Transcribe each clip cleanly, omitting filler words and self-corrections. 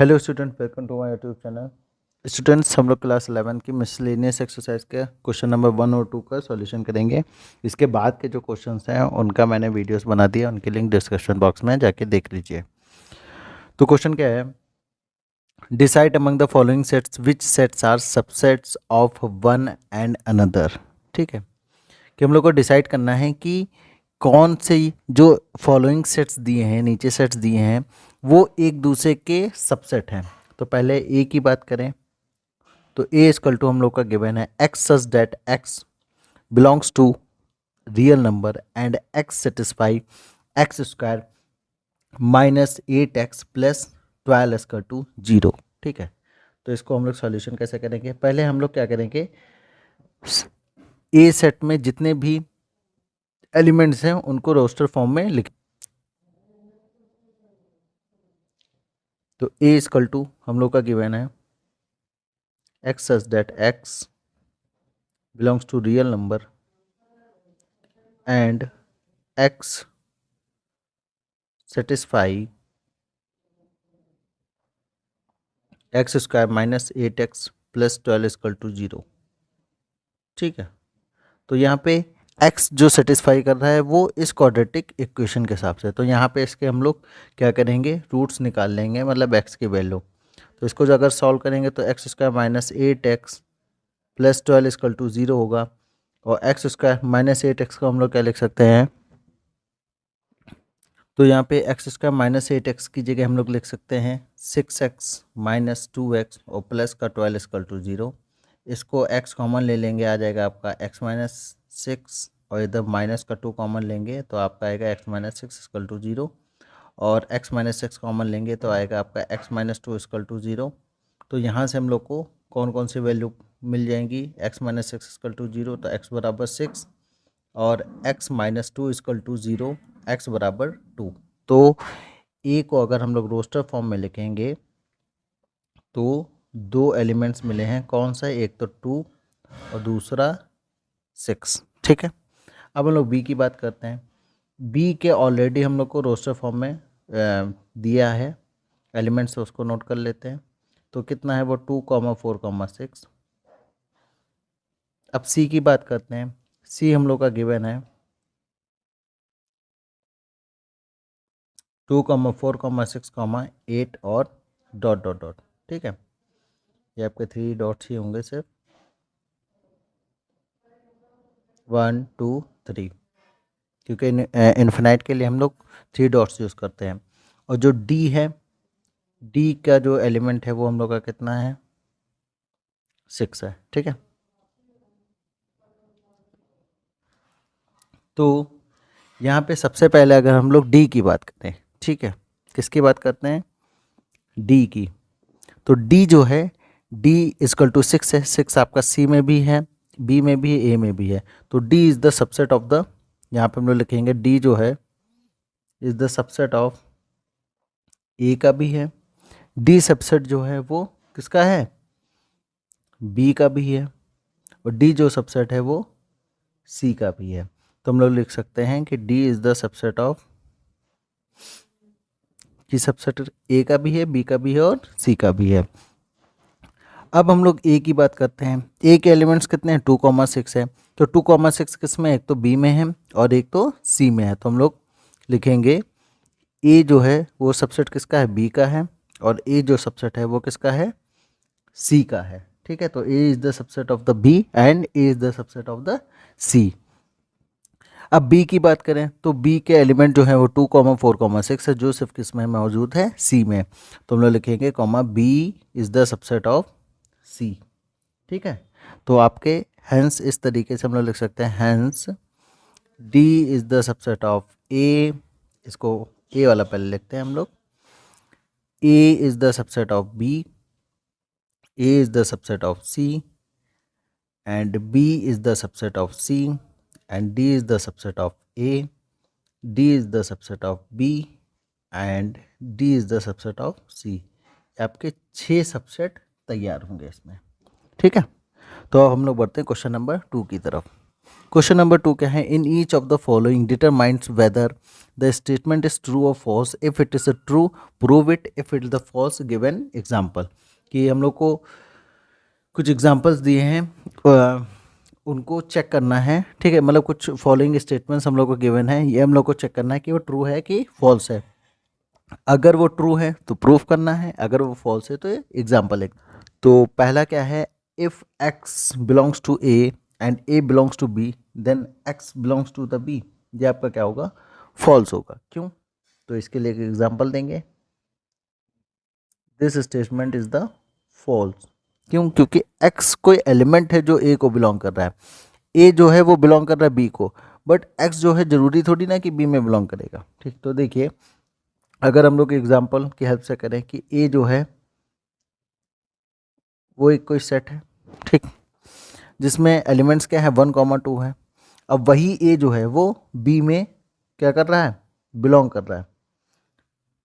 Hello student, welcome to my YouTube channel. Students, हम लोग class 11 की मिसलेनियस एक्सरसाइज के क्वेश्चन नंबर 1 और 2 का सॉल्यूशन करेंगे। इसके बाद के जो क्वेश्चंस हैं उनका मैंने वीडियोस बना दिया, उनकी लिंक डिस्क्रिप्शन बॉक्स में जाके देख लीजिए। तो क्वेश्चन क्या है, decide among the following sets which sets are subsets of one and another. ठीक है, कि हम लोग को डिसाइड करना है कि कौन से जो फॉलोइंग सेट्स दिए हैं, नीचे सेट्स दिए हैं, वो एक दूसरे के सबसेट हैं। तो पहले ए की बात करें तो ए इक्वल टू हम लोग का गिवन है x such that x belongs to real number and x satisfy x square minus 8x plus 12 equal to 0। ठीक है, तो इसको हम लोग सॉल्यूशन कैसे करेंगे, पहले हम लोग क्या करेंगे, ए सेट में जितने भी एलिमेंट्स हैं उनको रोस्टर फॉर्म में लिख। तो ए इक्वल टू हम लोग का गिवन है x such that x belongs to real number and x satisfy x square minus 8x plus 12 equal to 0। ठीक है, तो यहाँ पे x जो सेटिस्फाई कर रहा है वो इस क्वाड्रेटिक इक्वेशन के हिसाब से, तो यहाँ पे इसके हम लोग क्या करेंगे, रूट्स निकाल लेंगे, मतलब x की वैल्यू। तो इसको जो अगर सॉल्व करेंगे तो x square minus 8x plus 12 equal to 0 होगा, और एक्स स्क्वायर माइनस 8x को हम लोग क्या लिख सकते हैं, तो यहाँ पे एक्स स्क्वायर माइनस 8x की जगह हम लोग लिख सकते हैं 6x माइनस 2x और प्लस का 12 इक्वल टू 0। इसको x कॉमन ले लेंगे, आ जाएगा आपका x माइनस 6, और इधर माइनस का 2 कॉमन लेंगे तो आपका आएगा x माइनस 6 इक्वल टू 0, और x माइनस 6 कॉमन लेंगे तो आएगा आपका x माइनस 2 इक्वल टू 0। तो यहाँ से हम लोग को कौन कौन सी वैल्यू मिल जाएंगी, x माइनस 6 इक्वल टू 0 तो x बराबर 6, और x minus 2 equal to 0, x बराबर 2। तो ए को अगर हम लोग रोस्टर फॉर्म में लिखेंगे तो दो एलिमेंट्स मिले हैं, कौन सा, एक तो 2 और दूसरा 6। ठीक है, अब हम लोग बी की बात करते हैं। बी के ऑलरेडी हम लोग को रोस्टर फॉर्म में दिया है एलिमेंट्स, उसको नोट कर लेते हैं। तो कितना है वो 2,4,6। अब सी की बात करते हैं। सी हम लोग का गिवन है 2,4,6, 8 और डॉट डॉट डॉट। ठीक है, ये आपके 3 डॉट्स ही होंगे सिर्फ, 1 2 3, क्योंकि इन्फिनाइट के लिए हम लोग 3 डॉट्स यूज़ करते हैं। और जो डी है, डी का जो एलिमेंट है वो हम लोग का कितना है, 6 है। ठीक है, तो यहाँ पे सबसे पहले अगर हम लोग डी की बात करें, ठीक है, किसकी बात करते हैं, डी की, तो डी जो है डी इक्वल टू 6 है। 6 आपका सी में भी है, बी में भी है, ए में भी है। तो D is the subset of the, यहाँ पे हम लोग लिखेंगे डी जो है इज़ द सबसेट ऑफ ए का भी है, डी सबसेट जो है वो किसका है, बी का भी है, और डी जो सबसेट है वो सी का भी है। तो हम लोग लिख सकते हैं कि D is the subset of, कि सबसेट ए का भी है, बी का भी है और सी का भी है। अब हम लोग ए की बात करते हैं। ए के एलिमेंट्स कितने हैं, 2,6 है। तो 2,6 किस में, एक तो बी में है और एक तो सी में है। तो हम लोग लिखेंगे ए जो है वो सबसेट किसका है, बी का है, और ए जो सबसेट है वो किसका है, सी का है। ठीक है, तो A is the subset of the B and A is the subset of the C. अब बी की बात करें तो बी के एलिमेंट जो है वो 2,4,6 है, जो सिर्फ किस में मौजूद है, सी में। तो हम लोग लिखेंगे comma B is the subset of C. ठीक है, तो आपके हैंस इस तरीके से हम लोग लिख सकते हैं, hence D is the subset of A, इसको ए वाला पहले लिखते हैं हम लोग, A is the subset of B, A is the subset of C, and B is the subset of C, and D is the subset of A, D is the subset of B, and D is the subset of C. आपके 6 subset तैयार होंगे इसमें। ठीक है, तो अब हम लोग बढ़ते हैं क्वेश्चन नंबर 2 की तरफ। क्वेश्चन नंबर 2 क्या है, in each of the following determines whether the statement is true और false, if it is a true prove it, if it is the false give an example. कि हम लोग को कुछ एग्जाम्पल्स दिए हैं, उनको चेक करना है, ठीक है। मतलब कुछ फॉलोइंग स्टेटमेंट्स हम लोग को गिवन है, ये हम लोग को चेक करना है कि वो ट्रू है कि फॉल्स है। अगर वो ट्रू है तो प्रूफ करना है, अगर वो फॉल्स है तो एग्जाम्पल है। तो पहला क्या है, if x belongs to a and a belongs to b then x belongs to the b, ये आपका क्या होगा, फॉल्स होगा। क्यों? तो इसके लिए एक एग्जाम्पल देंगे, this statement is the false. क्यों? क्योंकि x कोई एलिमेंट है जो a को बिलोंग कर रहा है, a जो है वो बिलोंग कर रहा है b को, बट x जो है जरूरी थोड़ी ना कि b में बिलोंग करेगा, ठीक। तो देखिए, अगर हम लोग एग्जाम्पल की हेल्प से करें कि a जो है वो एक कोई सेट है, ठीक, जिसमें एलिमेंट्स क्या है, 1, 2 है। अब वही ए जो है वो बी में क्या कर रहा है, बिलोंग कर रहा है।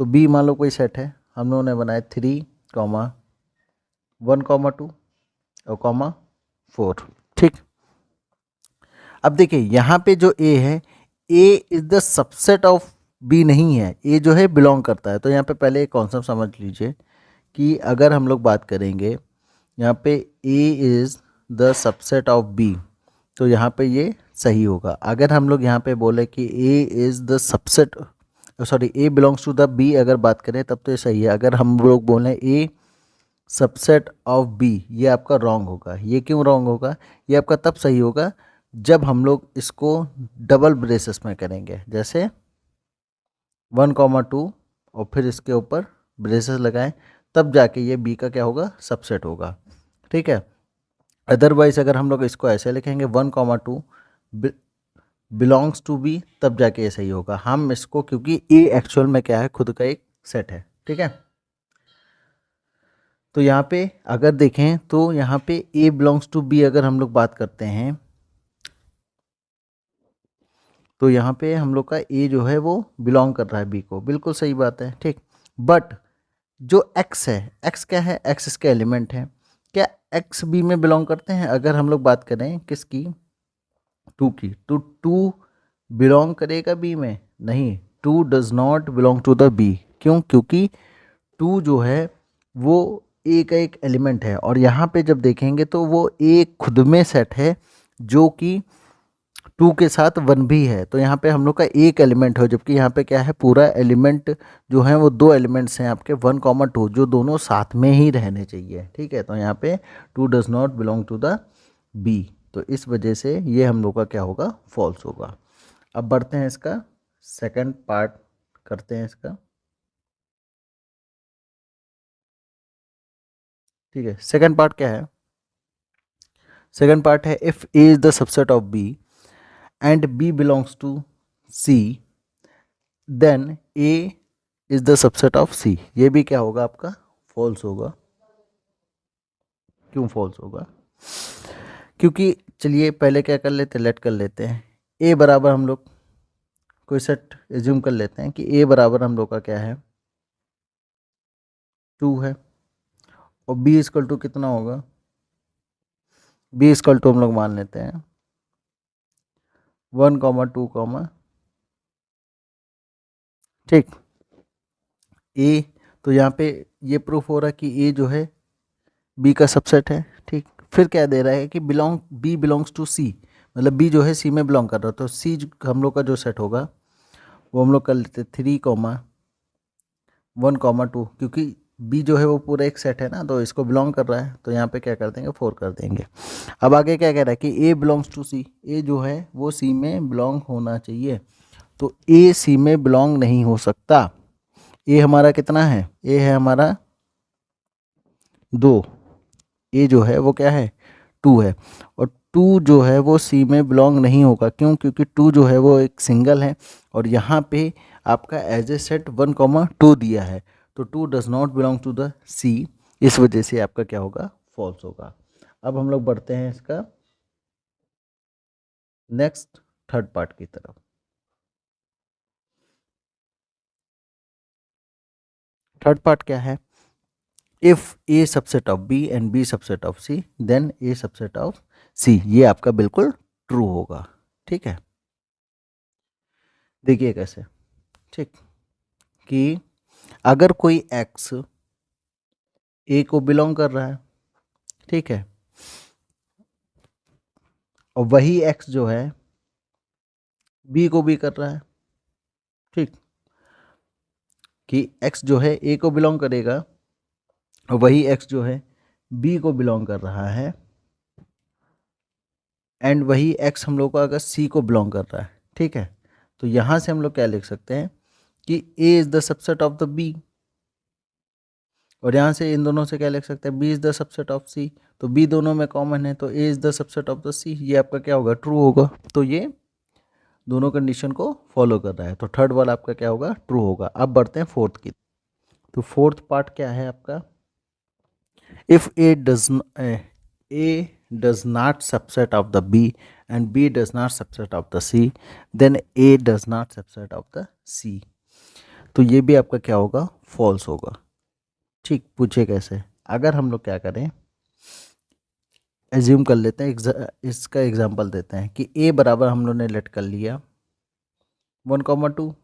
तो बी मान लो कोई सेट है, हम लोगों ने बनाया 3, 1, 2 और 4, ठीक। अब देखिए यहाँ पे जो ए है, A is the subset of B नहीं है, ए जो है बिलोंग करता है। तो यहाँ पे पहले एक कॉन्सेप्ट समझ लीजिए कि अगर हम लोग बात करेंगे यहाँ पे A is the subset of B, तो यहाँ पे ये सही होगा। अगर हम लोग यहाँ पे बोले कि A is the subset, sorry A belongs to the B अगर बात करें तब तो ये सही है। अगर हम लोग बोलें ए सबसेट ऑफ बी, ये आपका रॉन्ग होगा। ये क्यों रॉन्ग होगा? ये आपका तब सही होगा जब हम लोग इसको डबल ब्रेसेस में करेंगे, जैसे 1, 2 और फिर इसके ऊपर ब्रेसेस लगाएं, तब जाके ये बी का क्या होगा, सबसेट होगा, ठीक है। अदरवाइज अगर हम लोग इसको ऐसे लिखेंगे 1, 2 बिलोंग्स टू बी, तब जाके ये सही होगा। हम इसको, क्योंकि ए एक्चुअल में क्या है, खुद का एक सेट है, ठीक है। तो यहाँ पे अगर देखें तो यहाँ पे ए बिलोंग्स टू बी अगर हम लोग बात करते हैं तो यहाँ पे हम लोग का ए जो है वो बिलोंग कर रहा है बी को, बिल्कुल सही बात है, ठीक। बट जो एक्स है, एक्स क्या है, एक्स इसके एलिमेंट है। क्या एक्स बी में बिलोंग करते हैं? अगर हम लोग बात करें किसकी, 2 की, तो 2 बिलोंग करेगा बी में? नहीं, 2 does not belong to the B. क्यों? क्योंकि 2 जो है वो ए का एक एलिमेंट है, और यहाँ पे जब देखेंगे तो वो ए खुद में सेट है जो कि 2 के साथ 1 भी है। तो यहाँ पे हम लोग का एक एलिमेंट है, जबकि यहाँ पे क्या है, पूरा एलिमेंट जो है वो 2 एलिमेंट्स हैं आपके 1, 2 जो दोनों साथ में ही रहने चाहिए, ठीक है। तो यहाँ पे 2 does not belong to the B, तो इस वजह से ये हम लोग का क्या होगा, फॉल्स होगा। अब बढ़ते हैं इसका सेकंड पार्ट करते हैं इसका, ठीक है। सेकंड पार्ट क्या है? सेकंड पार्ट है, if A is the subset of B and B belongs to C then A is the subset of C. ये भी क्या होगा आपका, फॉल्स होगा। क्यों फॉल्स होगा? क्योंकि चलिए पहले क्या कर लेते हैं, लेट कर लेते हैं ए बराबर, हम लोग कोई सेट एज्यूम कर लेते हैं कि ए बराबर हम लोग का क्या है, 2 है, और बी इक्वल टू कितना होगा, बी इक्वल टू हम लोग मान लेते हैं 1, 2, ठीक। ए, तो यहाँ पे ये प्रूफ हो रहा है कि ए जो है बी का सबसेट है, ठीक। फिर क्या दे रहा है कि बी बिलोंग्स टू सी, मतलब बी जो है सी में बिलोंग कर रहा है। तो सी हम लोग का जो सेट होगा वो हम लोग कर लेते 3, 1, 2, क्योंकि बी जो है वो पूरा एक सेट है ना, तो इसको बिलोंग कर रहा है, तो यहाँ पे क्या कर देंगे, 4 कर देंगे। अब आगे क्या कह रहा है कि ए बिलोंग्स टू सी, ए जो है वो सी में बिलोंग होना चाहिए। तो ए सी में बिलोंग नहीं हो सकता। ए हमारा कितना है, ए है हमारा 2, ए जो है वो क्या है, 2 है, और 2 जो है वो सी में बिलोंग नहीं होगा। क्यों? क्योंकि 2 जो है वो एक सिंगल है, और यहाँ पे आपका एज ए सेट 1, 2 दिया है, तो 2 does not belong to the C, इस वजह से आपका क्या होगा, फॉल्स होगा। अब हम लोग बढ़ते हैं इसका नेक्स्ट थर्ड पार्ट की तरफ। थर्ड पार्ट क्या है, if A subset of B and B subset of C then A subset of C. ये आपका बिल्कुल ट्रू होगा। ठीक है, देखिए कैसे। ठीक, कि अगर कोई एक्स ए को बिलोंग कर रहा है, ठीक है, और वही एक्स जो है बी को भी कर रहा है, ठीक, कि एक्स जो है ए को बिलोंग करेगा और वही एक्स जो है बी को बिलोंग कर रहा है, एंड वही एक्स हम लोग को अगर सी को बिलोंग कर रहा है, ठीक है, तो यहाँ से हम लोग क्या लिख सकते हैं कि A is the subset of the B, और यहाँ से इन दोनों से क्या लिख सकते हैं, B is the subset of C, तो बी दोनों में कॉमन है, तो A is the subset of the C, ये आपका क्या होगा, ट्रू होगा। तो ये दोनों कंडीशन को फॉलो कर रहा है, तो थर्ड वाला आपका क्या होगा, ट्रू होगा। अब बढ़ते हैं फोर्थ की। तो फोर्थ पार्ट क्या है आपका, if A does not subset of the B and B does not subset of the C, then A does not subset of the C. तो ये भी आपका क्या होगा, फॉल्स होगा। ठीक, पूछे कैसे, अगर हम लोग क्या करें, एज्यूम कर लेते हैं, इसका एग्जांपल देते हैं कि ए बराबर हम लोग ने लेट कर लिया 1,2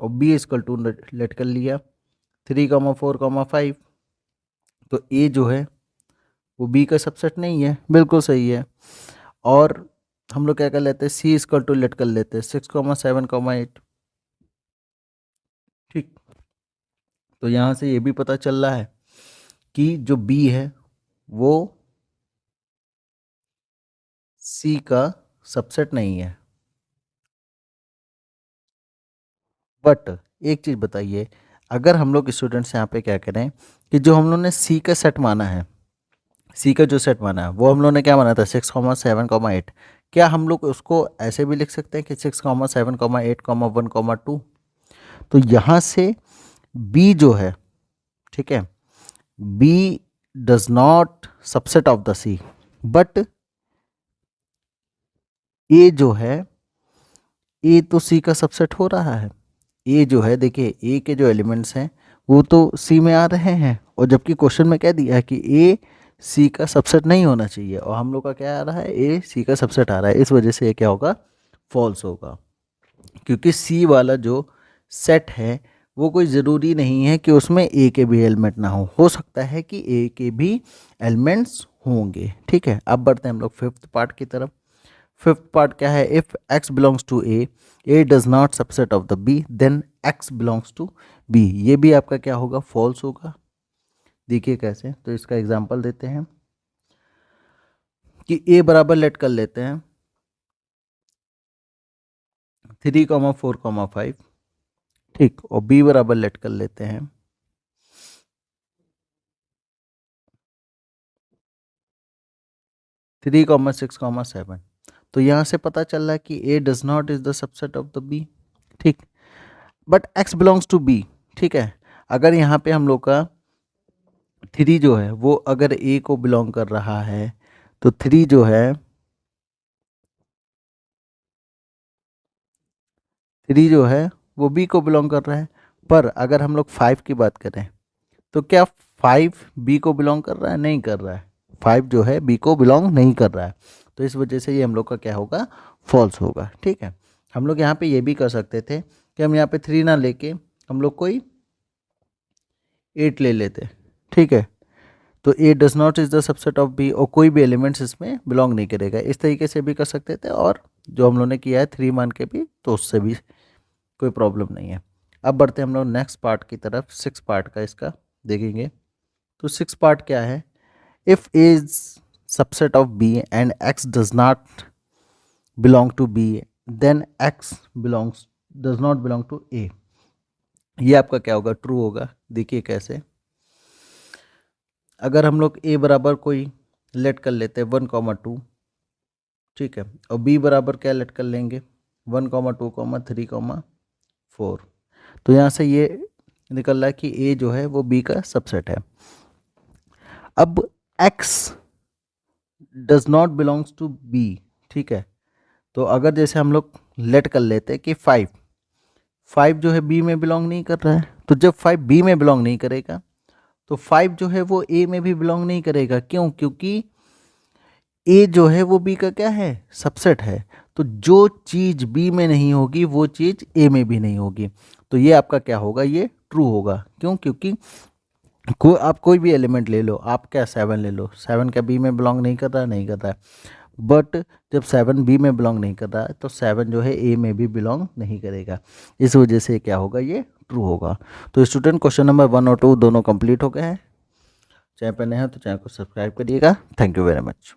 और बी इक्वल टू लेट कर लिया 3,4,5, तो ए जो है वो बी का सबसेट नहीं है, बिल्कुल सही है। और हम लोग क्या कर लेते हैं, सी इक्वल टू लेट कर लेते हैं 6,7,8, ठीक। तो यहाँ से ये भी पता चल रहा है कि जो बी है वो सी का सबसेट नहीं है। बट एक चीज़ बताइए, अगर हम लोग स्टूडेंट्स यहाँ पे क्या करें कि जो हम लोग ने सी का सेट माना है, सी का जो सेट माना है वो हम लोग ने क्या माना था 6,7,8, क्या हम लोग उसको ऐसे भी लिख सकते हैं कि 6,7,8,1,2। तो यहाँ से बी जो है, ठीक है, B does not subset of the C, but A जो है, ए तो सी का सबसेट हो रहा है। ए जो है, देखिए ए के जो एलिमेंट्स हैं वो तो सी में आ रहे हैं, और जबकि क्वेश्चन में कह दिया है कि ए सी का सबसेट नहीं होना चाहिए, और हम लोग का क्या आ रहा है, ए सी का सबसेट आ रहा है, इस वजह से ये क्या होगा, फॉल्स होगा। क्योंकि सी वाला जो सेट है वो कोई ज़रूरी नहीं है कि उसमें ए के भी एलिमेंट ना हो सकता है कि ए के भी एलिमेंट्स होंगे। ठीक है, अब बढ़ते हैं हम लोग फिफ्थ पार्ट की तरफ। फिफ्थ पार्ट क्या है, if x belongs to A does not subset of the B, then x belongs to B. ये भी आपका क्या होगा, फॉल्स होगा। देखिए कैसे, तो इसका एग्जांपल देते हैं कि a बराबर लेट कर लेते हैं 3,4,5, ठीक, और b बराबर लेट कर लेते हैं 3,6,7। तो यहाँ से पता चल रहा है कि a does not is the subset of the b, ठीक, but x belongs to b। ठीक है, अगर यहाँ पे हम लोग का 3 जो है वो अगर a को बिलोंग कर रहा है, तो 3 जो है 3 जो है वो b को बिलोंग कर रहा है। पर अगर हम लोग 5 की बात करें तो क्या 5 b को बिलोंग कर रहा है, नहीं कर रहा है, 5 जो है b को बिलोंग नहीं कर रहा है। तो इस वजह से ये हम लोग का क्या होगा, फॉल्स होगा। ठीक है, हम लोग यहाँ पे ये भी कर सकते थे कि हम यहाँ पे 3 ना लेके हम लोग कोई 8 ले लेते। ठीक है, तो A does not is the subset of B, और कोई भी एलिमेंट्स इसमें बिलोंग नहीं करेगा। इस तरीके से भी कर सकते थे, और जो हम लोगों ने किया है 3 मान के भी, तो उससे भी कोई प्रॉब्लम नहीं है। अब बढ़ते हैं हम लोग नेक्स्ट पार्ट की तरफ, 6 पार्ट का इसका देखेंगे। तो 6 पार्ट क्या है, if A is subset of B and X does not belong to B, then X belongs does not belong to A. ये आपका क्या होगा, ट्रू होगा। देखिए कैसे, अगर हम लोग a बराबर कोई लेट कर लेते हैं 1,2, ठीक है, और b बराबर क्या लेट कर लेंगे 1,2,3,4, तो यहाँ से ये निकल रहा है कि a जो है वो b का सबसेट है। अब x does not belongs to b, ठीक है, तो अगर जैसे हम लोग लेट कर लेते हैं कि 5 जो है b में बिलोंग नहीं कर रहा है, तो जब 5 b में बिलोंग नहीं करेगा तो 5 जो है वो a में भी बिलोंग नहीं करेगा। क्यों, क्योंकि ए जो है वो बी का क्या है, सबसेट है। तो जो चीज़ बी में नहीं होगी वो चीज़ ए में भी नहीं होगी। तो ये आपका क्या होगा, ये ट्रू होगा। क्यों? क्योंकि आप कोई भी एलिमेंट ले लो, आप क्या 7 ले लो, 7 क्या बी में बिलोंग नहीं करता, नहीं करता है। बट जब 7 बी में बिलोंग नहीं करता है तो 7 जो है ए में भी बिलोंग नहीं करेगा। इस वजह से क्या होगा, ये ट्रू होगा। तो स्टूडेंट क्वेश्चन नंबर 1 और 2 दोनों कंप्लीट हो गए हैं। चैनल पर नए हैं तो चैनल को सब्सक्राइब करिएगा। Thank you very much.